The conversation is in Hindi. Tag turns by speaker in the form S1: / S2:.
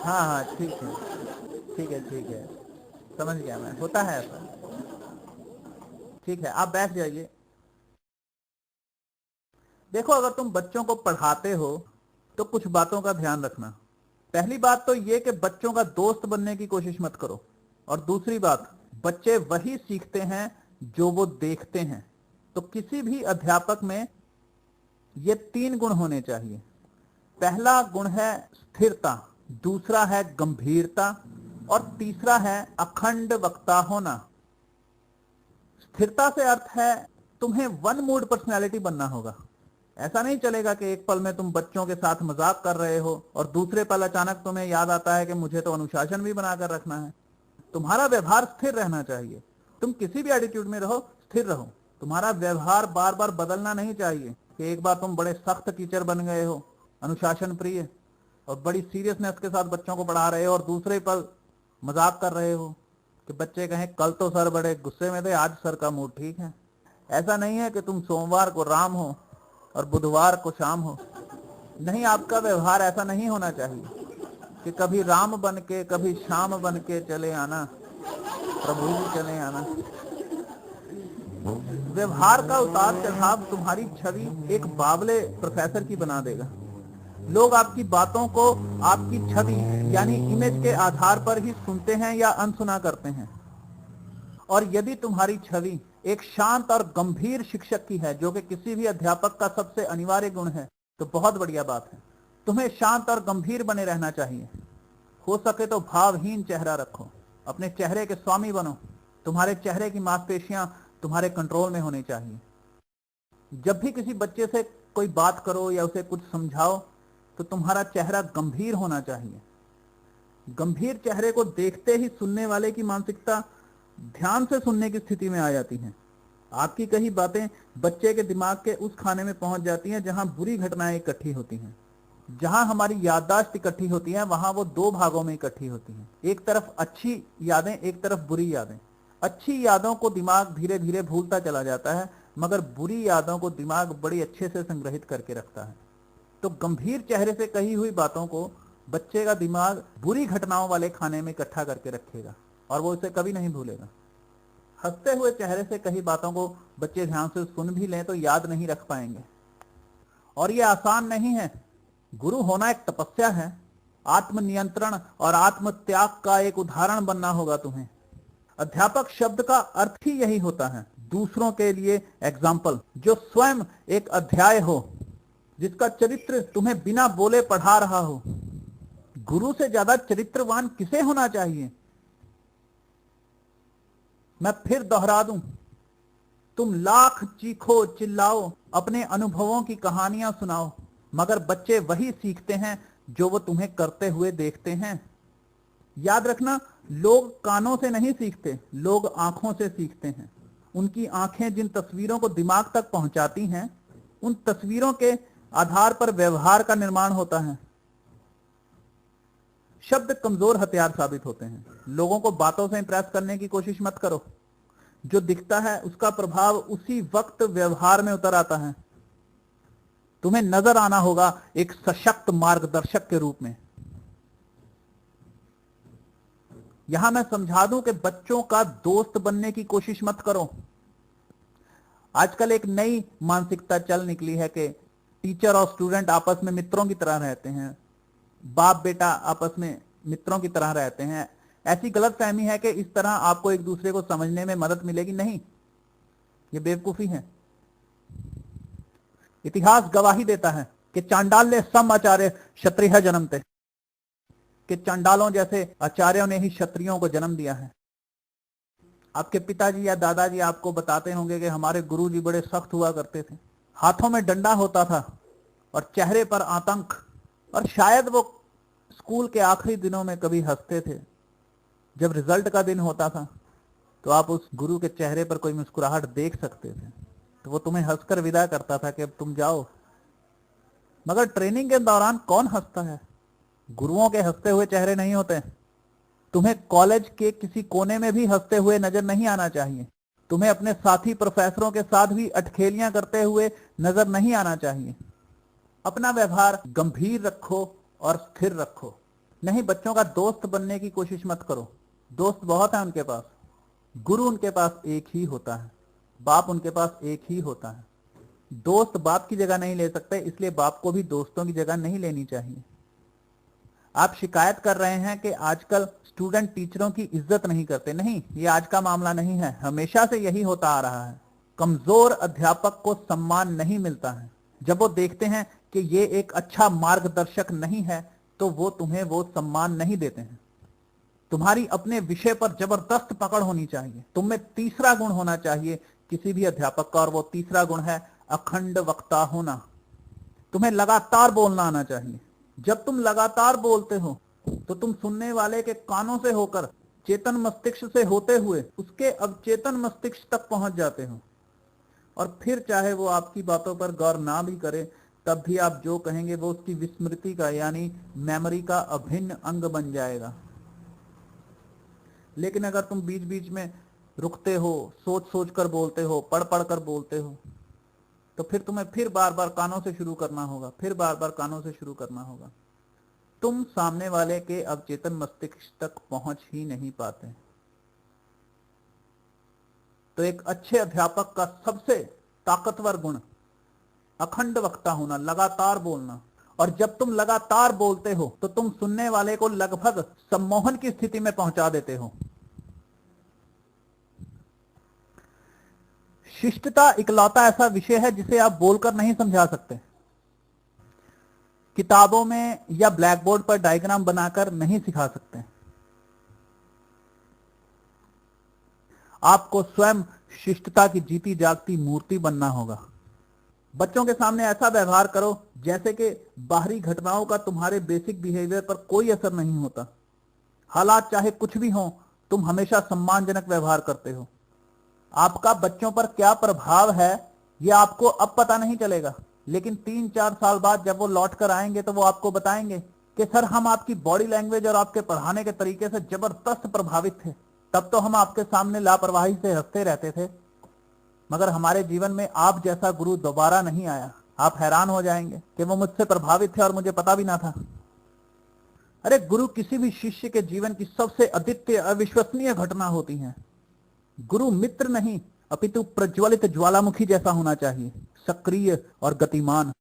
S1: हाँ हाँ ठीक है ठीक है ठीक है, समझ गया मैं, होता है ऐसा। ठीक है, आप बैठ जाइए। देखो, अगर तुम बच्चों को पढ़ाते हो तो कुछ बातों का ध्यान रखना। पहली बात तो ये कि बच्चों का दोस्त बनने की कोशिश मत करो। और दूसरी बात, बच्चे वही सीखते हैं जो वो देखते हैं। तो किसी भी अध्यापक में ये 3 गुण होने चाहिए। पहला गुण है स्थिरता, दूसरा है गंभीरता, और तीसरा है अखंड वक्ता होना। स्थिरता से अर्थ है तुम्हें वन मूड पर्सनैलिटी बनना होगा। ऐसा नहीं चलेगा कि एक पल में तुम बच्चों के साथ मजाक कर रहे हो और दूसरे पल अचानक तुम्हें याद आता है कि मुझे तो अनुशासन भी बनाकर रखना है। तुम्हारा व्यवहार स्थिर रहना चाहिए। तुम किसी भी एटीट्यूड में रहो, स्थिर रहो। तुम्हारा व्यवहार बार बार बदलना नहीं चाहिए कि एक बार तुम बड़े सख्त टीचर बन गए हो, अनुशासन प्रिय, और बड़ी सीरियसनेस के साथ बच्चों को पढ़ा रहे हो, और दूसरे पल मजाक कर रहे हो कि बच्चे कहें कल तो सर बड़े गुस्से में थे, आज सर का मूड ठीक है। ऐसा नहीं है कि तुम सोमवार को राम हो और बुधवार को शाम हो। नहीं, आपका व्यवहार ऐसा नहीं होना चाहिए कि कभी राम बन के कभी शाम बन के चले आना, प्रभु जी चले आना। व्यवहार का उतार चढ़ाव तुम्हारी छवि एक बावले प्रोफेसर की बना देगा। लोग आपकी बातों को आपकी छवि यानी इमेज के आधार पर ही सुनते हैं या अनसुना करते हैं। और यदि तुम्हारी छवि एक शांत और गंभीर शिक्षक की है, जो कि किसी भी अध्यापक का सबसे अनिवार्य गुण है, तो बहुत बढ़िया बात है। तुम्हें शांत और गंभीर बने रहना चाहिए। हो सके तो भावहीन चेहरा रखो, अपने चेहरे के स्वामी बनो। तुम्हारे चेहरे की मांसपेशियां तुम्हारे कंट्रोल में होनी चाहिए। जब भी किसी बच्चे से कोई बात करो या उसे कुछ समझाओ तो तुम्हारा चेहरा गंभीर होना चाहिए। गंभीर चेहरे को देखते ही सुनने वाले की मानसिकता ध्यान से सुनने की स्थिति में आ जाती है। आपकी कही बातें बच्चे के दिमाग के उस खाने में पहुंच जाती हैं जहां बुरी घटनाएं इकट्ठी होती हैं। जहां हमारी याददाश्त इकट्ठी होती है वहां वो 2 भागों में इकट्ठी होती हैं, एक तरफ अच्छी यादें, एक तरफ बुरी यादें। अच्छी यादों को दिमाग धीरे धीरे भूलता चला जाता है, मगर बुरी यादों को दिमाग बड़ी अच्छे से संग्रहित करके रखता है। तो गंभीर चेहरे से कही हुई बातों को बच्चे का दिमाग बुरी घटनाओं वाले खाने में इकट्ठा करके रखेगा और वो इसे कभी नहीं भूलेगा। हंसते हुए चेहरे से कही बातों को बच्चे ध्यान से सुन भी लें तो याद नहीं रख पाएंगे। और ये आसान नहीं है। गुरु होना एक तपस्या है। आत्मनियंत्रण और आत्म त्याग का एक उदाहरण बनना होगा तुम्हें। अध्यापक शब्द का अर्थ ही यही होता है, दूसरों के लिए एग्जाम्पल, जो स्वयं एक अध्याय हो, जिसका चरित्र तुम्हें बिना बोले पढ़ा रहा हो। गुरु से ज्यादा चरित्रवान किसे होना चाहिए? मैं फिर दोहरा दूं, तुम लाख चीखो चिल्लाओ, अपने अनुभवों की कहानियां सुनाओ, मगर बच्चे वही सीखते हैं जो वो तुम्हें करते हुए देखते हैं। याद रखना, लोग कानों से नहीं सीखते, लोग आंखों से सीखते हैं। उनकी आंखें जिन तस्वीरों को दिमाग तक पहुंचाती हैं, उन तस्वीरों के आधार पर व्यवहार का निर्माण होता है। शब्द कमजोर हथियार साबित होते हैं। लोगों को बातों से इंप्रेस करने की कोशिश मत करो। जो दिखता है उसका प्रभाव उसी वक्त व्यवहार में उतर आता है। तुम्हें नजर आना होगा एक सशक्त मार्गदर्शक के रूप में। यहां मैं समझा दूं कि बच्चों का दोस्त बनने की कोशिश मत करो। आजकल एक नई मानसिकता चल निकली है कि टीचर और स्टूडेंट आपस में मित्रों की तरह रहते हैं, बाप बेटा आपस में मित्रों की तरह रहते हैं। ऐसी गलतफहमी है कि इस तरह आपको एक दूसरे को समझने में मदद मिलेगी। नहीं, यह बेवकूफी है। इतिहास गवाही देता है कि चांडाल्य सम आचार्य क्षत्रिय जन्मते, कि चांडालों जैसे आचार्यों ने ही क्षत्रियों को जन्म दिया है। आपके पिताजी या दादाजी आपको बताते होंगे कि हमारे गुरुजी बड़े सख्त हुआ करते थे, हाथों में डंडा होता था और चेहरे पर आतंक, और शायद वो स्कूल के आखिरी दिनों में कभी हंसते थे। जब रिजल्ट का दिन होता था तो आप उस गुरु के चेहरे पर कोई मुस्कुराहट देख सकते थे, तो वो तुम्हें हंसकर विदा करता था कि अब तुम जाओ। मगर ट्रेनिंग के दौरान कौन हंसता है? गुरुओं के हंसते हुए चेहरे नहीं होते। तुम्हें कॉलेज के किसी कोने में भी हंसते हुए नजर नहीं आना चाहिए। तुम्हें अपने साथी प्रोफेसरों के साथ भी अटखेलियां करते हुए नजर नहीं आना चाहिए। अपना व्यवहार गंभीर रखो और स्थिर रखो। नहीं, बच्चों का दोस्त बनने की कोशिश मत करो। दोस्त बहुत है उनके पास, गुरु उनके पास एक ही होता है, बाप उनके पास एक ही होता है। दोस्त बाप की जगह नहीं ले सकते, इसलिए बाप को भी दोस्तों की जगह नहीं लेनी चाहिए। आप शिकायत कर रहे हैं कि आजकल स्टूडेंट टीचरों की इज्जत नहीं करते। नहीं, ये आज का मामला नहीं है, हमेशा से यही होता आ रहा है। कमजोर अध्यापक को सम्मान नहीं मिलता है। जब वो देखते हैं कि ये एक अच्छा मार्गदर्शक नहीं है तो वो तुम्हें वो सम्मान नहीं देते हैं। तुम्हारी अपने विषय पर जबरदस्त पकड़ होनी चाहिए। तुम में तीसरा गुण होना चाहिए किसी भी अध्यापक का, और वो तीसरा गुण है अखंड वक्ता होना। तुम्हें लगातार बोलना आना चाहिए। जब तुम लगातार बोलते हो तो तुम सुनने वाले के कानों से होकर, चेतन मस्तिष्क से होते हुए उसके अवचेतन मस्तिष्क तक पहुंच जाते हो, और फिर चाहे वो आपकी बातों पर गौर ना भी करे, तब भी आप जो कहेंगे वो उसकी विस्मृति का यानी मेमोरी का अभिन्न अंग बन जाएगा। लेकिन अगर तुम बीच बीच में रुकते हो, सोच सोच कर बोलते हो, पढ़ पढ़ कर बोलते हो, तो फिर तुम्हें फिर बार बार कानों से शुरू करना होगा, फिर बार बार कानों से शुरू करना होगा। तुम सामने वाले के अवचेतन मस्तिष्क तक पहुंच ही नहीं पाते। तो एक अच्छे अध्यापक का सबसे ताकतवर गुण अखंड वक्ता होना, लगातार बोलना। और जब तुम लगातार बोलते हो तो तुम सुनने वाले को लगभग सम्मोहन की स्थिति में पहुंचा देते हो। शिष्टता इकलौता ऐसा विषय है जिसे आप बोलकर नहीं समझा सकते। किताबों में या ब्लैक बोर्ड पर डायग्राम बनाकर नहीं सिखा सकते। आपको स्वयं शिष्टता की जीती जागती मूर्ति बनना होगा। बच्चों के सामने ऐसा व्यवहार करो जैसे कि बाहरी घटनाओं का तुम्हारे बेसिक बिहेवियर पर कोई असर नहीं होता। हालात चाहे कुछ भी हो, तुम हमेशा सम्मानजनक व्यवहार करते हो। आपका बच्चों पर क्या प्रभाव है यह आपको अब पता नहीं चलेगा, लेकिन 3-4 साल बाद जब वो लौट कर आएंगे तो वो आपको बताएंगे कि सर, हम आपकी बॉडी लैंग्वेज और आपके पढ़ाने के तरीके से जबरदस्त प्रभावित थे। तब तो हम आपके सामने लापरवाही से हंसते रहते थे, मगर हमारे जीवन में आप जैसा गुरु दोबारा नहीं आया। आप हैरान हो जाएंगे कि वो मुझसे प्रभावित थे और मुझे पता भी ना था। अरे, गुरु किसी भी शिष्य के जीवन की सबसे अद्वितीय अविश्वसनीय घटना होती है। गुरु मित्र नहीं अपितु प्रज्वलित ज्वालामुखी जैसा होना चाहिए, सक्रिय और गतिमान।